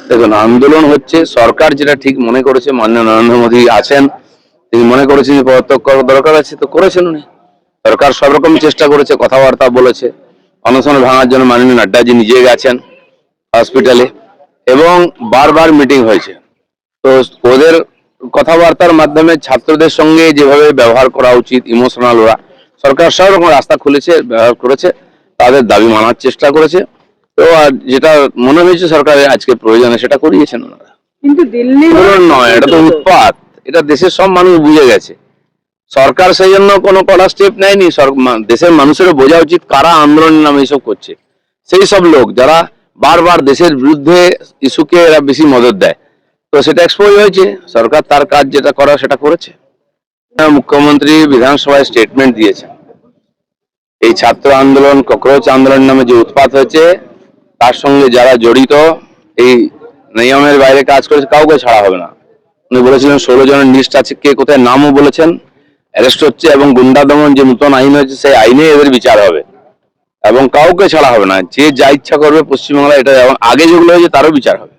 দেখুন, আন্দোলন হচ্ছে, সরকার যেটা ঠিক মনে করেছে, মাননীয় নরেন্দ্র মোদী আছেন, তিনি মনে করেছেন যে পদত্যাগ করার দরকার আছে, তো করেছেন উনি। সরকার সব রকম চেষ্টা করেছে, কথাবার্তা বলেছে, অনশন ভাঙার জন্য মাননীয় নাড্ডাজি নিজে গেছেন হসপিটালে, এবং বারবার মিটিং হয়েছে। তো ওদের কথাবার্তার মাধ্যমে ছাত্রদের সঙ্গে যেভাবে ব্যবহার করা উচিত, ইমোশনাল ওরা, সরকার সব রকম রাস্তা খুলেছে, ব্যবহার করেছে, তাদের দাবি মানার চেষ্টা করেছে। তো আর যেটা মনে হয়েছে সরকারের আজকে প্রয়োজনে সেটা করিয়েছেন ওনারা। কিন্তু দিল্লি আন্দোলন নয়, এটা তো উৎপাত, এটা দেশের সব মানুষ বুঝে গেছে। সরকার সেই জন্য কোনো কড়া স্টেপ নেয়নি। দেশের মানুষেরও বোঝা উচিত কারা আন্দোলনের নামে এইসব করছে। সেই সব লোক যারা বারবার দেশের বিরুদ্ধে ইস্যুকে এরা বেশি মদত দেয়, তো সেটা এক্সপোজ হয়েছে। সরকার তার কাজ যেটা করা সেটা করেছে। মুখ্যমন্ত্রী বিধানসভায় স্টেটমেন্ট দিয়েছেন, এই ছাত্র আন্দোলন, ককরোচ আন্দোলন নামে যে উৎপাত হয়েছে, তার সঙ্গে যারা জড়িত, এই নিয়মের বাইরে কাজ করেছে, কাউকে ছাড়া হবে না। উনি বলেছিলেন 16 জনের লিস্ট আছে, কে কোথায় নামও বলেছেন, অ্যারেস্ট হচ্ছে, এবং গুন্ডা দমন যে নতুন আইন হয়েছে সেই আইনে এদের বিচার হবে, এবং কাউকে ছাড়া হবে না। যে যা ইচ্ছা করবে পশ্চিমবাংলায়, এটা এবং আগে যেগুলো হয়েছে তারও বিচার হবে।